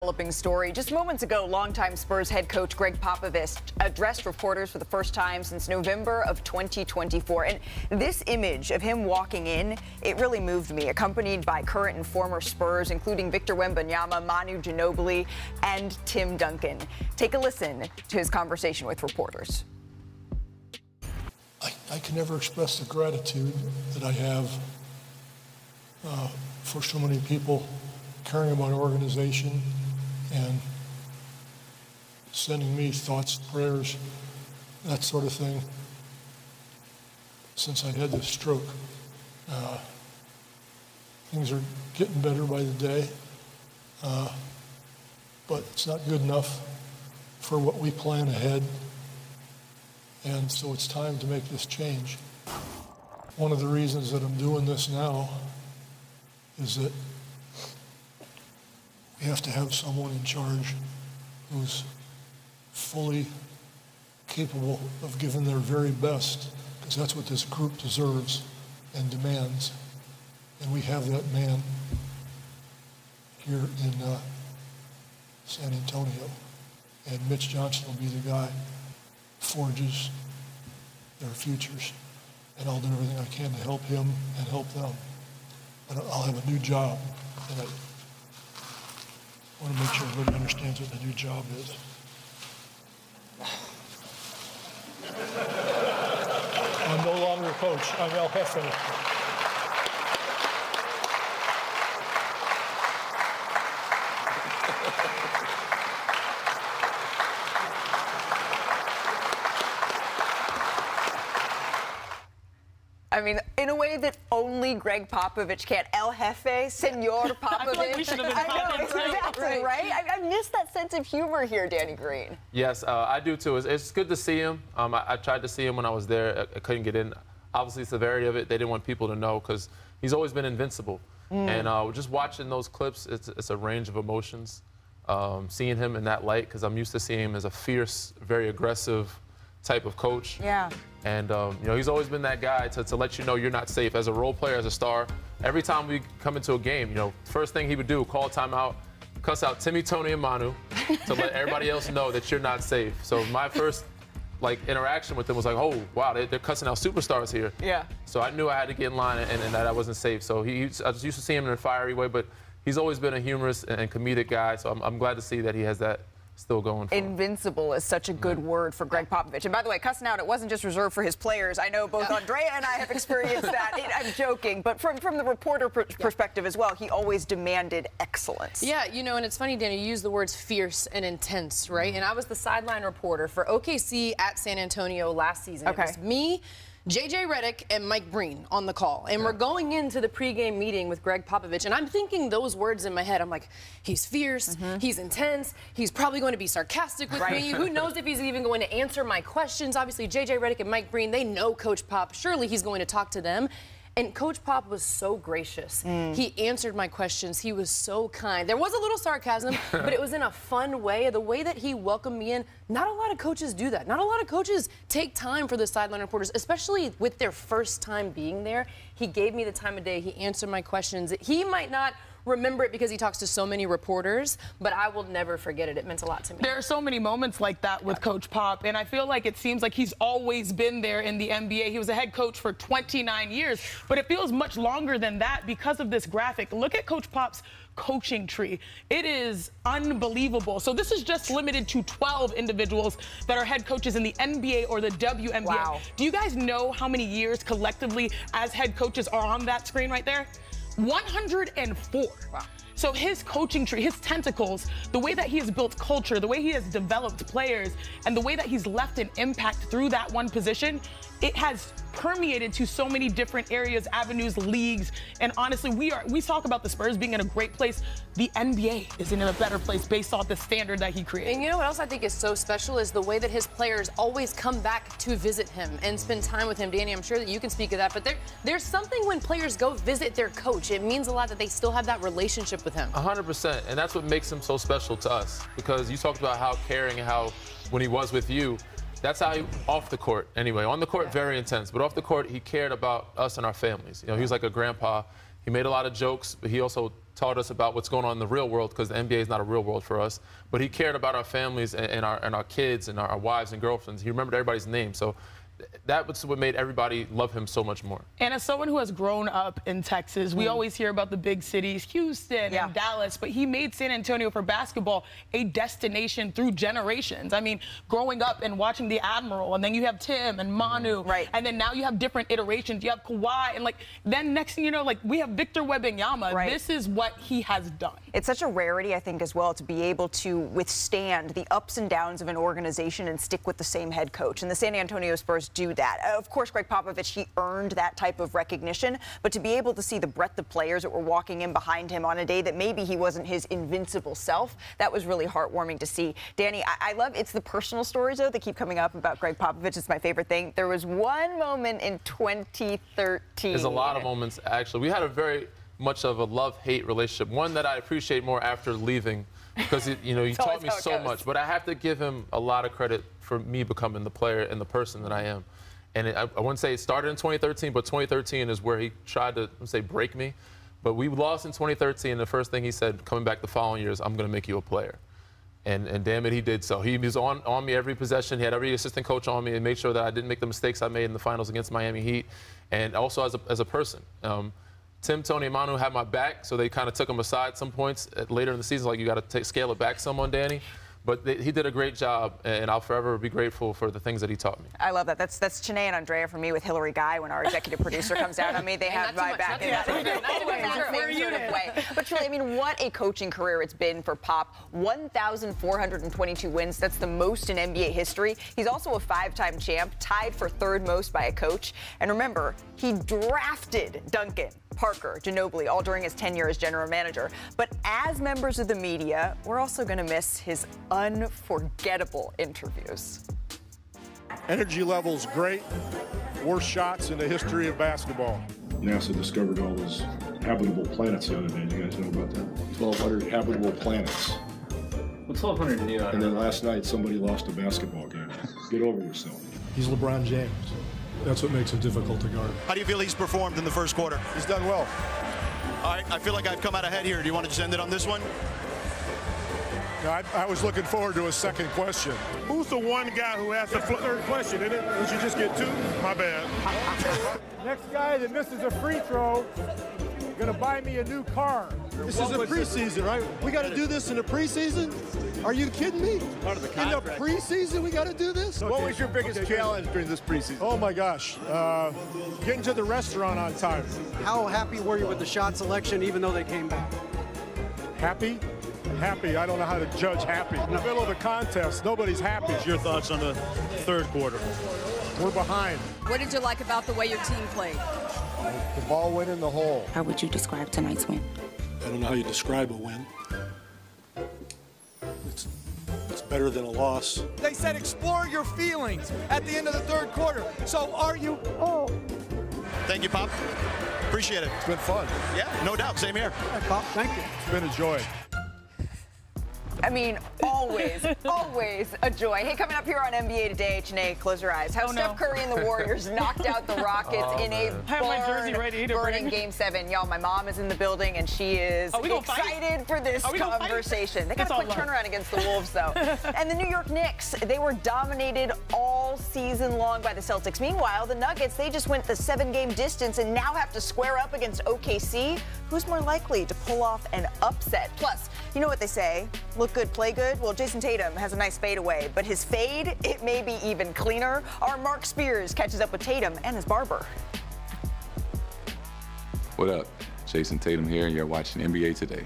Developing story. Just moments ago, longtime Spurs head coach Greg Popovich addressed reporters for the first time since November of 2024. And this image of him walking in, it really moved me, accompanied by current and former Spurs, including Victor Wembanyama, Manu Ginobili, and Tim Duncan. Take a listen to his conversation with reporters. I can never express the gratitude that I have for so many people caring about our organization and sending me thoughts, prayers, that sort of thing, since I had this stroke. Things are getting better by the day, but it's not good enough for what we plan ahead, and so it's time to make this change. One of the reasons that I'm doing this now is that we have to have someone in charge who's fully capable of giving their very best, because that's what this group deserves and demands. And we have that man here in San Antonio. And Mitch Johnson will be the guy who forges their futures. And I'll do everything I can to help him and help them. But I'll have a new job. And I want to make sure everybody understands what the new job is. I'm no longer a coach. I'm El Jefe. I mean, in a way that only Greg Popovich can. El Jefe, Senor Popovich. I feel like we should have been Popovich, right? Exactly, right? I miss that sense of humor here, Danny Green. Yes, I do too. It's good to see him. I tried to see him when I was there. I couldn't get in. Obviously, the severity of it, they didn't want people to know because he's always been invincible. And just watching those clips, it's a range of emotions. Seeing him in that light, because I'm used to seeing him as a fierce, very aggressive type of coach. Yeah. And, you know, he's always been that guy to let you know you're not safe. As a role player, as a star, every time we come into a game, you know, first thing he would do, call timeout, cuss out Timmy, Tony, and Manu to let everybody else know that you're not safe. So my first, interaction with him was like, oh, wow, they're cussing out superstars here. Yeah. So I knew I had to get in line and that I wasn't safe. So I just used to see him in a fiery way, but he's always been a humorous and comedic guy. So I'm glad to see that he has that still going for him. Invincible is such a good word for Greg Popovich. And by the way, cussing out, it wasn't just reserved for his players. I know both Andrea and I have experienced that. I'm joking, but from the reporter perspective as well, he always demanded excellence. Yeah, you know, and it's funny, Danny, you use the words fierce and intense, right? And I was the sideline reporter for OKC at San Antonio last season. Okay. It was me, JJ Redick, and Mike Breen on the call. And we're going into the pregame meeting with Greg Popovich, and I'm thinking those words in my head. I'm like, he's fierce, he's intense, he's probably going to be sarcastic with me. Who knows if he's even going to answer my questions? Obviously, JJ Redick and Mike Breen, they know Coach Pop. Surely he's going to talk to them. And Coach Pop was so gracious. He answered my questions. He was so kind. There was a little sarcasm, but it was in a fun way. The way that he welcomed me in, not a lot of coaches do that. Not a lot of coaches take time for the sideline reporters, especially with their first time being there. He gave me the time of day. He answered my questions. He might not remember it because he talks to so many reporters, but I will never forget it. It meant a lot to me. There are so many moments like that with Coach Pop, and I feel like it seems like he's always been there in the NBA. He was a head coach for 29 years, but it feels much longer than that because of this graphic. Look at Coach Pop's coaching tree. It is unbelievable. So this is just limited to 12 individuals that are head coaches in the NBA or the WNBA. Wow. Do you guys know how many years collectively as head coaches are on that screen right there? 104. Wow. So his coaching tree, his tentacles, the way that he has built culture, the way he has developed players, and the way that he's left an impact through that one position, it has permeated to so many different areas, avenues, leagues, and honestly, we talk about the Spurs being in a great place. The NBA is in a better place based off the standard that he created. And you know what else I think is so special is the way that his players always come back to visit him and spend time with him. Danny, I'm sure that you can speak of that, but there's something when players go visit their coach. It means a lot that they still have that relationship with him. 100%, and that's what makes him so special to us, because you talked about how caring and how when he was with you, that's how he, off the court anyway. On the court, very intense, but off the court, he cared about us and our families. You know, he was like a grandpa. He made a lot of jokes, but he also taught us about what's going on in the real world, because the NBA is not a real world for us. But he cared about our families and our kids and our wives and girlfriends. He remembered everybody's name. So that was what made everybody love him so much more. And as someone who has grown up in Texas, we always hear about the big cities, Houston and Dallas, but he made San Antonio for basketball a destination through generations. I mean, growing up and watching the Admiral, and then you have Tim and Manu, and then now you have different iterations. You have Kawhi, and then next thing you know, we have Victor Wembanyama. This is what he has done. It's such a rarity, I think, as well, to be able to withstand the ups and downs of an organization and stick with the same head coach. And the San Antonio Spurs do that. Of course, Greg Popovich, he earned that type of recognition, but to be able to see the breadth of players that were walking in behind him on a day that maybe he wasn't his invincible self, that was really heartwarming to see. Danny, I love, it's the personal stories, though, that keep coming up about Greg Popovich. It's my favorite thing. There was one moment in 2013. There's a lot of moments, actually. We had a very much of a love-hate relationship, one that I appreciate more after leaving, because he taught me so much. But I have to give him a lot of credit for me becoming the player and the person that I am. And I wouldn't say it started in 2013, but 2013 is where he tried to, break me. But we lost in 2013, and the first thing he said coming back the following year is, I'm going to make you a player. And damn it, he did so. He was on me every possession. He had every assistant coach on me and made sure that I didn't make the mistakes I made in the finals against Miami Heat. And also as a person. Tim, Tony, and Manu had my back, so they kind of took him aside some points later in the season, like, you got to scale it back some on Danny. But he did a great job, and I'll forever be grateful for the things that he taught me. I love that. That's Chanae and Andrea for me with Hillary Guy. When our executive producer comes down on me, they have my back in that same sort of way. But truly, I mean, what a coaching career it's been for Pop. 1,422 wins. That's the most in NBA history. He's also a 5-time champ, tied for 3rd most by a coach. And remember, he drafted Duncan, Parker, Ginobili, all during his tenure as general manager. But as members of the media, we're also going to miss his unforgettable interviews. Energy level's great. Worst shots in the history of basketball. NASA discovered all those habitable planets the other day. You guys know about that? 1,200 habitable planets. What's 1,200 new? And then last night, somebody lost a basketball game. Get over yourself. He's LeBron James. That's what makes him difficult to guard. How do you feel he's performed in the first quarter? He's done well. All right, I feel like I've come out ahead here. Do you want to just end it on this one? No, I was looking forward to a second question. Who's the one guy who asked the third question, isn't it? Did you just get 2? My bad. Next guy that misses a free throw, gonna buy me a new car. This is a preseason, right? We got to do this in the preseason? Are you kidding me? Part of the contract. In the preseason, we got to do this? What was your biggest challenge during this preseason? Oh, my gosh. Getting to the restaurant on time. How happy were you with the shot selection, even though they came back? Happy? Happy. I don't know how to judge happy. In the middle of a contest, nobody's happy. Your thoughts on the third quarter? We're behind. What did you like about the way your team played? The ball went in the hole. How would you describe tonight's win? I don't know how you describe a win. It's better than a loss. They said explore your feelings at the end of the third quarter. So are you? Thank you, Pop. Appreciate it. It's been fun. Yeah, no doubt. Same here. Hey, Pop, thank you. It's been a joy. I mean, always, always a joy. Hey, coming up here on NBA Today, Chanae, close your eyes. How Steph Curry and the Warriors knocked out the Rockets in a burning Game 7. Y'all, my mom is in the building, and she is excited for this conversation. They got a quick turnaround against the Wolves, though. And the New York Knicks, they were dominated all season long by the Celtics. Meanwhile, the Nuggets, they just went the 7-game distance and now have to square up against OKC. Who's more likely to pull off an upset? Plus, you know what they say, look good, play good. Well, Jason Tatum has a nice fadeaway, but his fade, it may be even cleaner. Our Mark Spears catches up with Tatum and his barber. What up? Jason Tatum here, and you're watching NBA Today.